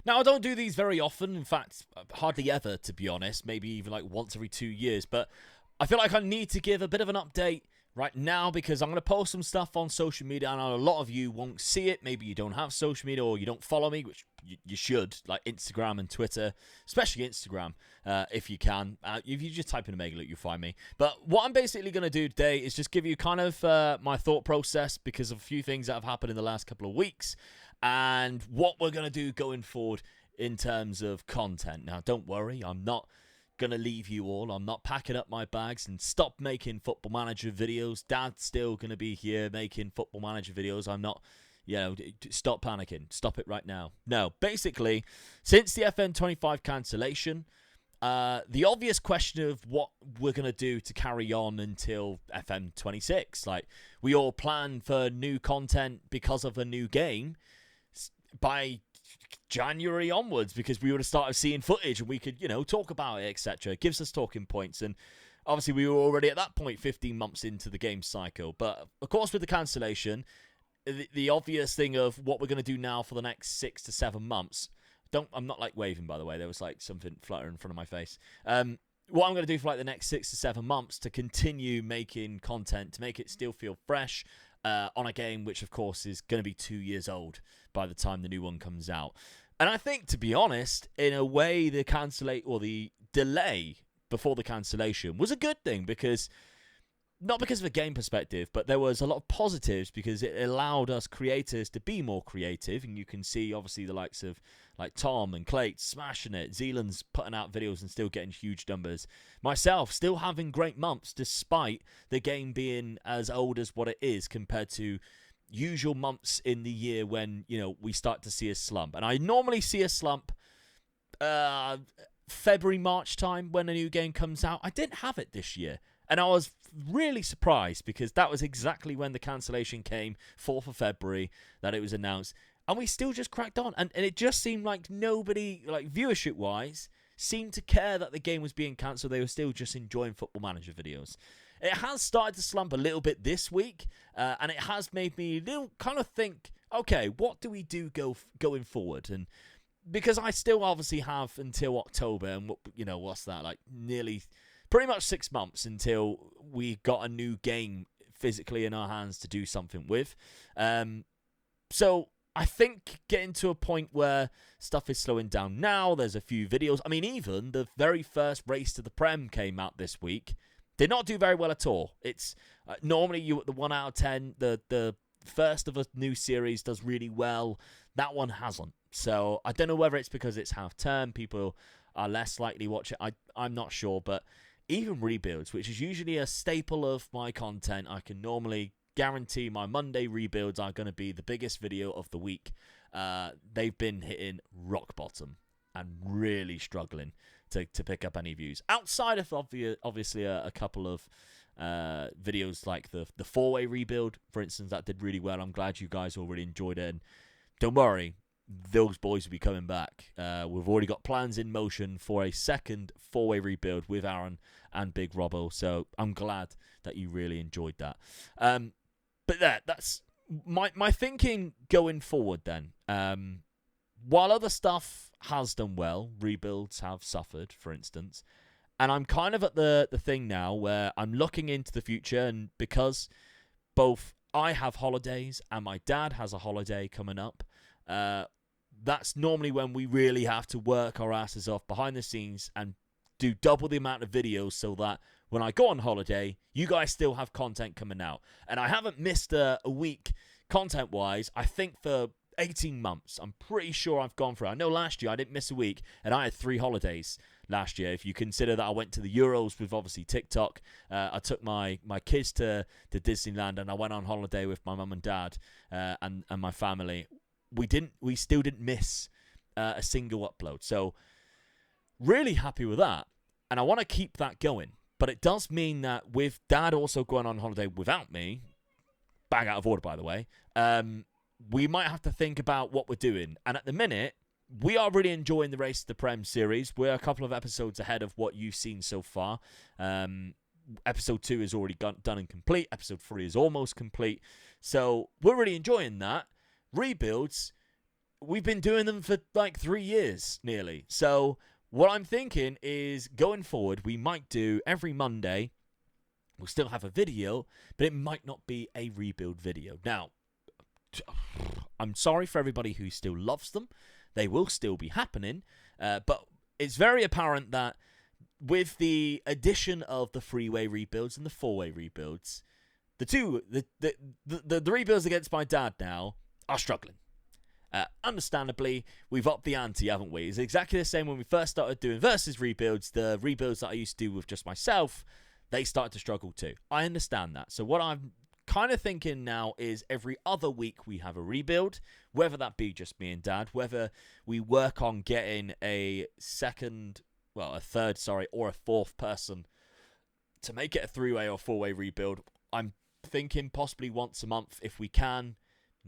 Now, I don't do these very often. In fact, hardly ever, to be honest. Maybe even like once every 2 years. But I feel like I need to give a bit of an update right now because I'm going to post some stuff on social media, and a lot of you won't see it. Maybe you don't have social media or you don't follow me, which you should, like Instagram and Twitter, especially Instagram, if you can. If you just type in Omega Luke, you'll find me. But what I'm basically going to do today is just give you kind of my thought process because of a few things that have happened in the last couple of weeks and what we're going to do going forward in terms of content. Now, don't worry, I'm not going to leave you all. I'm not packing up my bags and stop making Football Manager videos. Dad's still going to be here making Football Manager videos. I'm not, stop panicking. Stop it right now. No, basically, since the FN25 cancellation, the obvious question of what we're going to do to carry on until FM26. Like, we all plan for new content because of a new game by January onwards because we would have started seeing footage and we could, talk about it, etc. It gives us talking points. And obviously we were already at that point 15 months into the game cycle. But of course with the cancellation, the obvious thing of what we're going to do now for the next 6 to 7 months. I'm not like waving, by the way. There was like something fluttering in front of my face. What I'm going to do for like the next 6 to 7 months to continue making content, to make it still feel fresh, on a game which, of course, is going to be 2 years old by the time the new one comes out. And I think, to be honest, in a way, the delay before the cancellation was a good thing because, not because of a game perspective, but there was a lot of positives because it allowed us creators to be more creative. And you can see, obviously, the likes of like Tom and Clate smashing it. Zealand's putting out videos and still getting huge numbers. Myself still having great months despite the game being as old as what it is compared to usual months in the year when, we start to see a slump. And I normally see a slump February, March time when a new game comes out. I didn't have it this year. And I was really surprised because that was exactly when the cancellation came, 4th of February, that it was announced. And we still just cracked on. And it just seemed like nobody, like viewership-wise, seemed to care that the game was being cancelled. They were still just enjoying Football Manager videos. It has started to slump a little bit this week. And it has made me kind of think, okay, what do we do going forward? And because I still obviously have until October. And, what's that? Like nearly pretty much 6 months until we got a new game physically in our hands to do something with. So I think getting to a point where stuff is slowing down now. There's a few videos. I mean, even the very first Race to the Prem came out this week. Did not do very well at all. It's normally you at the 1 out of 10. The first of a new series does really well. That one hasn't. So I don't know whether it's because it's half term. People are less likely to watch it. I'm not sure. But even rebuilds, which is usually a staple of my content, I can normally guarantee my Monday rebuilds are going to be the biggest video of the week. They've been hitting rock bottom and really struggling to pick up any views. Outside of obviously a couple of videos like the 4-way rebuild, for instance, that did really well. I'm glad you guys all really enjoyed it. And don't worry, those boys will be coming back. We've already got plans in motion for a second 4-way rebuild with Aaron and Big Robbo. So I'm glad that you really enjoyed that. But that's my thinking going forward then. While other stuff has done well, rebuilds have suffered, for instance. And I'm kind of at the thing now where I'm looking into the future. And because both I have holidays and my dad has a holiday coming up, that's normally when we really have to work our asses off behind the scenes and do double the amount of videos so that when I go on holiday, you guys still have content coming out. And I haven't missed a week content-wise, I think, for 18 months. I'm pretty sure I've gone for it. I know last year I didn't miss a week, and I had 3 holidays last year. If you consider that I went to the Euros with obviously TikTok, I took my kids to Disneyland, and I went on holiday with my mum and dad and my family. We still didn't miss a single upload. So really happy with that, and I want to keep that going. But it does mean that with Dad also going on holiday without me, bang out of order by the way, we might have to think about what we're doing. And at the minute, we are really enjoying the Race to the Prem series. We're a couple of episodes ahead of what you've seen so far. Episode 2 is already done and complete. Episode 3 is almost complete. So we're really enjoying that. Rebuilds, we've been doing them for like 3 years nearly. So what I'm thinking is going forward, we might do every Monday. We'll still have a video, but it might not be a rebuild video. Now, I'm sorry for everybody who still loves them. They will still be happening, but it's very apparent that with the addition of the 3-way rebuilds and the 4-way rebuilds, the rebuilds against my dad now are struggling. Understandably, we've upped the ante, haven't we? It's exactly the same when we first started doing versus rebuilds. The rebuilds that I used to do with just myself, they started to struggle too. I understand that. So what I'm kind of thinking now is every other week we have a rebuild, whether that be just me and Dad, whether we work on getting a third, or a fourth person to make it a 3-way or 4-way rebuild. I'm thinking possibly once a month if we can.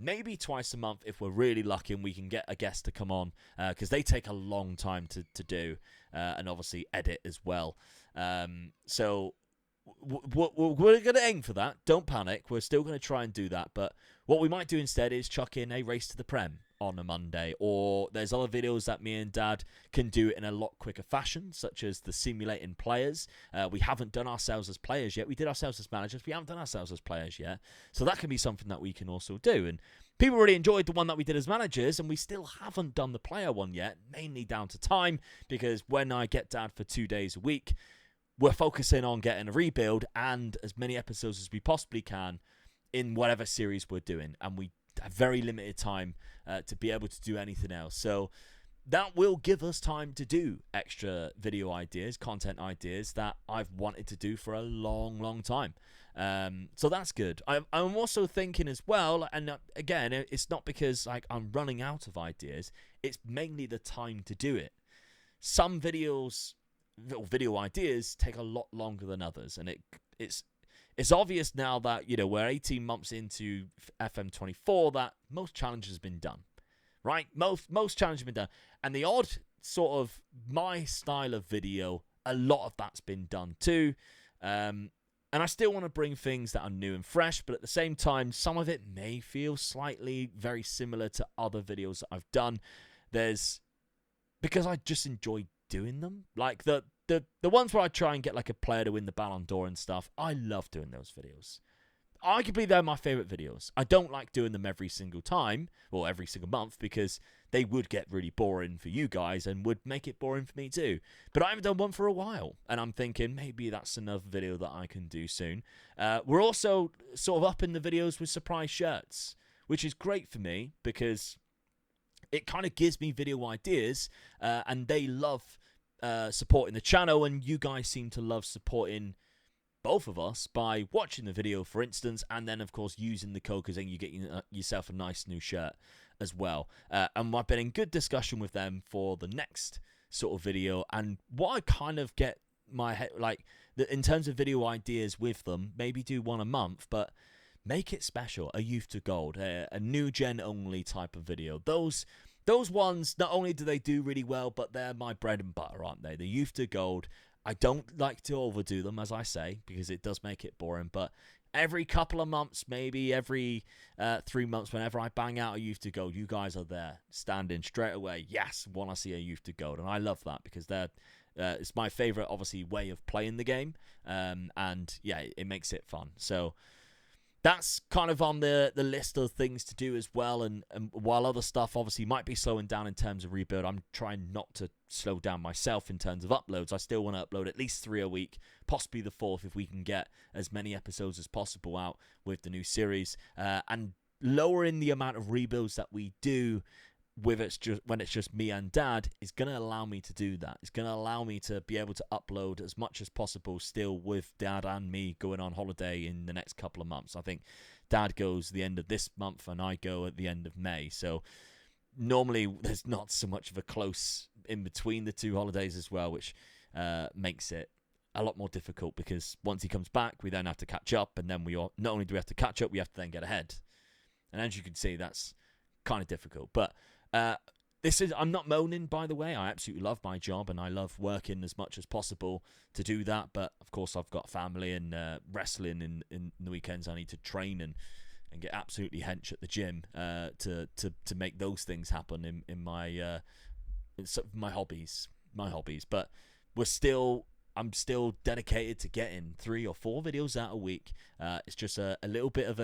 Maybe twice a month if we're really lucky and we can get a guest to come on, because they take a long time to do and obviously edit as well. So we're going to aim for that. Don't panic. We're still going to try and do that. But what we might do instead is chuck in a race to the Prem on a Monday. Or there's other videos that me and Dad can do in a lot quicker fashion, such as the simulating players. We haven't done ourselves as players yet. We did ourselves as managers. We haven't done ourselves as players yet. So that can be something that we can also do. And people really enjoyed the one that we did as managers, and we still haven't done the player one yet, mainly down to time, because when I get Dad for 2 days a week, we're focusing on getting a rebuild and as many episodes as we possibly can in whatever series we're doing. And we have very limited time to be able to do anything else. So that will give us time to do extra video ideas, content ideas that I've wanted to do for a long, long time. So that's good. I'm also thinking as well, and again, it's not because I'm running out of ideas. It's mainly the time to do it. Some video ideas take a lot longer than others, and it's obvious now that we're 18 months into FM24 that most challenges have been done, right? Most challenges have been done, and the odd sort of my style of video, a lot of that's been done too. And I still want to bring things that are new and fresh, but at the same time, some of it may feel slightly very similar to other videos that I've done. Because I just enjoy doing them. Like the ones where I try and get like a player to win the Ballon d'Or and stuff, I love doing those videos. Arguably, they're my favourite videos. I don't like doing them every single time, or every single month, because they would get really boring for you guys and would make it boring for me too. But I haven't done one for a while, and I'm thinking maybe that's another video that I can do soon. We're also sort of upping the videos with surprise shirts, which is great for me because it kind of gives me video ideas, and they love supporting the channel, and you guys seem to love supporting both of us by watching the video, for instance, and then, of course, using the code, because then you get yourself a nice new shirt as well. And I've been in good discussion with them for the next sort of video, and what I kind of get my head, in terms of video ideas with them, maybe do one a month, but make it special, a Youth to Gold, a new gen only type of video. Those ones, not only do they do really well, but they're my bread and butter, aren't they? The Youth to Gold, I don't like to overdo them, as I say, because it does make it boring, but every couple of months, maybe every 3 months, whenever I bang out a Youth to Gold, you guys are there, standing straight away. Yes, want to see a Youth to Gold, and I love that because it's my favourite, obviously, way of playing the game, and yeah, it makes it fun. So that's kind of on the list of things to do as well, and while other stuff obviously might be slowing down in terms of rebuild, I'm trying not to slow down myself in terms of uploads. I still want to upload at least 3 a week, possibly the 4th if we can get as many episodes as possible out with the new series, and lowering the amount of rebuilds that we do when it's just me and Dad is going to allow me to do that. It's going to allow me to be able to upload as much as possible still with Dad and me going on holiday in the next couple of months. I think Dad goes the end of this month and I go at the end of May. So normally there's not so much of a close in between the 2 holidays as well, which makes it a lot more difficult because once he comes back, we then have to catch up, and then not only do we have to catch up, we have to then get ahead. And as you can see, that's kind of difficult. But I'm not moaning, by the way. I absolutely love my job and I love working as much as possible to do that. But of course, I've got family and wrestling in the weekends. I need to train and and get absolutely hench at the gym to make those things happen in my my hobbies. But I'm still dedicated to getting 3 or 4 videos out a week. It's just a little bit of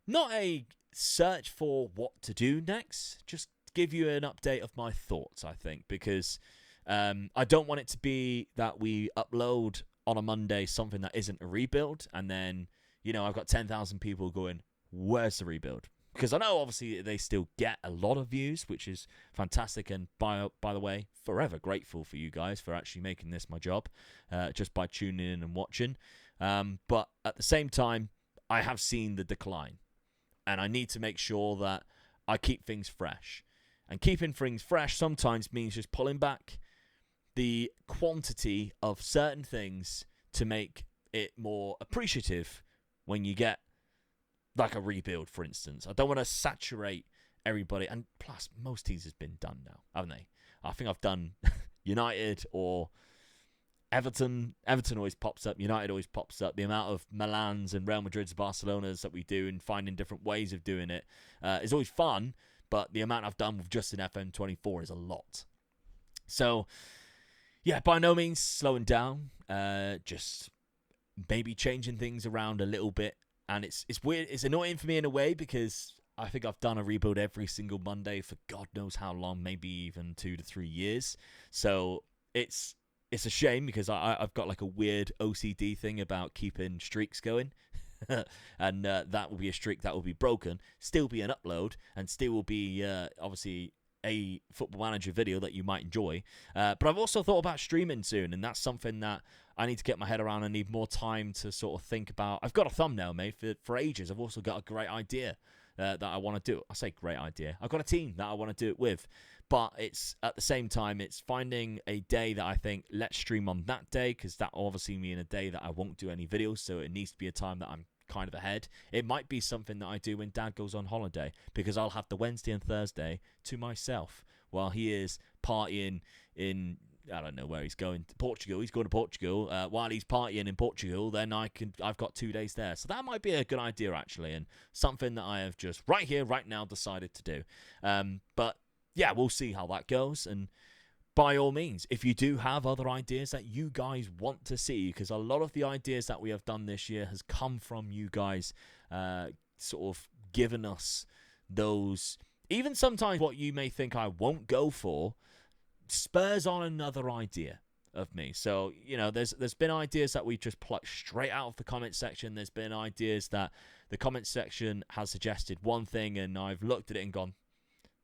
not a search for what to do next, just give you an update of my thoughts, I think, because I don't want it to be that we upload on a Monday something that isn't a rebuild, and then, I've got 10,000 people going, where's the rebuild? Because I know, obviously, they still get a lot of views, which is fantastic, and by the way, forever grateful for you guys for actually making this my job, just by tuning in and watching. But at the same time, I have seen the decline, and I need to make sure that I keep things fresh. And keeping things fresh sometimes means just pulling back the quantity of certain things to make it more appreciative when you get like a rebuild, for instance. I don't want to saturate everybody. And plus, most teams has been done now, haven't they? I think I've done United or Everton. Everton always pops up. United always pops up. The amount of Milans and Real Madrids, Barcelonas that we do and finding different ways of doing it is always fun. But the amount I've done with just an FM24 is a lot. So, yeah, by no means slowing down. Just maybe changing things around a little bit. And it's weird. It's annoying for me in a way because I think I've done a rebuild every single Monday for God knows how long, maybe even 2 to 3 years. So it's a shame because I've got like a weird OCD thing about keeping streaks going. And that will be a streak that will be broken, still be an upload, and still will be obviously a Football Manager video that you might enjoy. But I've also thought about streaming soon, and that's something that I need to get my head around. I need more time to sort of think about. I've got a thumbnail made for ages. I've also got a great idea that I want to do. I say great idea. I've got a team that I want to do it with. But it's at the same time, it's finding a day that I think, let's stream on that day, because that will obviously mean a day that I won't do any videos, so it needs to be a time that I'm kind of ahead. It might be something that I do when Dad goes on holiday, because I'll have the Wednesday and Thursday to myself while he is partying in, I don't know where he's going, to Portugal. He's going to Portugal. While he's partying in Portugal, then I've got 2 days there. So that might be a good idea, actually, and something that I have just right here, right now decided to do. But yeah, we'll see how that goes. And by all means, if you do have other ideas that you guys want to see, because a lot of the ideas that we have done this year has come from you guys sort of giving us those, even sometimes what you may think I won't go for, spurs on another idea of me. So, there's been ideas that we just plucked straight out of the comment section. There's been ideas that the comment section has suggested one thing, and I've looked at it and gone,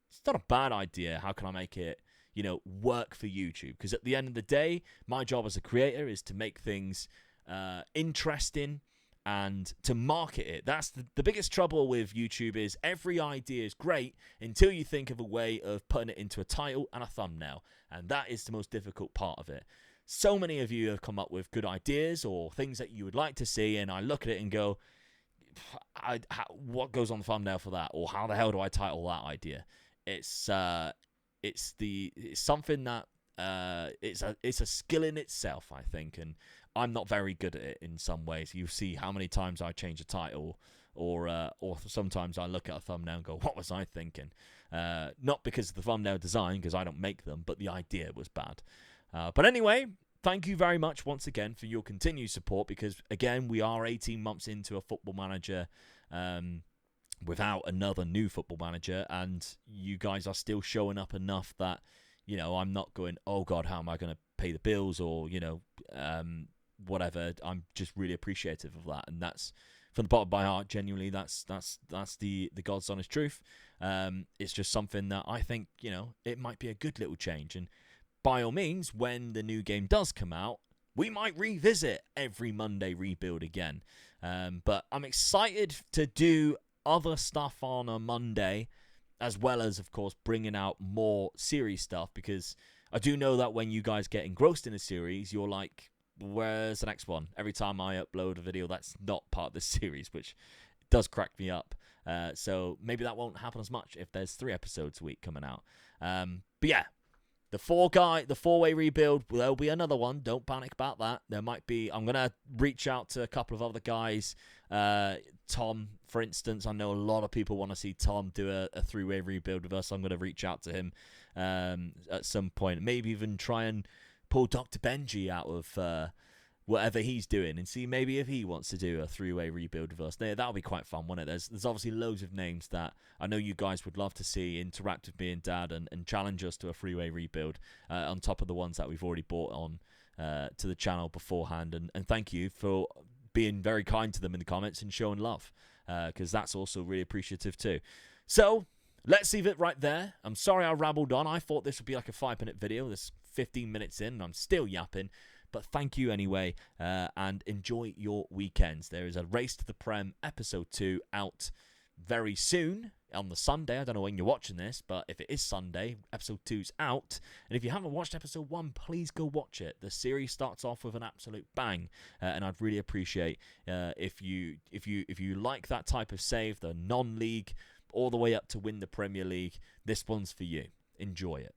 it's not a bad idea. How can I make it, work for YouTube? Because at the end of the day, my job as a creator is to make things interesting and to market it. That's the biggest trouble with YouTube is every idea is great until you think of a way of putting it into a title and a thumbnail. And that is the most difficult part of it. So many of you have come up with good ideas or things that you would like to see, and I look at it and go, what goes on the thumbnail for that? Or how the hell do I title that idea? It's something that it's a skill in itself, I think, and I'm not very good at it in some ways. You see how many times I change a title, or sometimes I look at a thumbnail and go, what was I thinking? Not because of the thumbnail design, because I don't make them, but the idea was bad. But anyway, thank you very much once again for your continued support, because again, we are 18 months into a Football Manager without another new Football Manager, and you guys are still showing up enough that, I'm not going, oh God, how am I going to pay the bills, or, whatever. I'm just really appreciative of that, and that's from the bottom of my heart. Genuinely, that's the God's honest truth. It's just something that I think, it might be a good little change, and by all means, when the new game does come out, we might revisit every Monday rebuild again. But I'm excited to do other stuff on a Monday, as well as, of course, bringing out more series stuff, because I do know that when you guys get engrossed in a series, you're like, where's the next one? Every time I upload a video that's not part of the series, which does crack me up. So maybe that won't happen as much if there's 3 episodes a week coming out. But yeah, The four-way rebuild, there'll be another one. Don't panic about that. There might be. I'm going to reach out to a couple of other guys. Tom, for instance, I know a lot of people want to see Tom do a three-way rebuild with us. I'm going to reach out to him at some point. Maybe even try and pull Dr. Benji out of whatever he's doing and see maybe if he wants to do a three-way rebuild with us. That'll be quite fun, won't it? There's obviously loads of names that I know you guys would love to see interact with me and Dad and challenge us to a three-way rebuild on top of the ones that we've already brought on to the channel beforehand. And thank you for being very kind to them in the comments and showing love, because that's also really appreciative too. So let's leave it right there. I'm sorry I rabbled on. I thought this would be like a 5-minute video. This 15 minutes in and I'm still yapping. But thank you anyway, and enjoy your weekends. There is a Race to the Prem episode 2 out very soon on the Sunday. I don't know when you're watching this, but if it is Sunday, episode 2's out. And if you haven't watched episode 1, please go watch it. The series starts off with an absolute bang, and I'd really appreciate if you like that type of save, the non-league all the way up to win the Premier League. This one's for you. Enjoy it.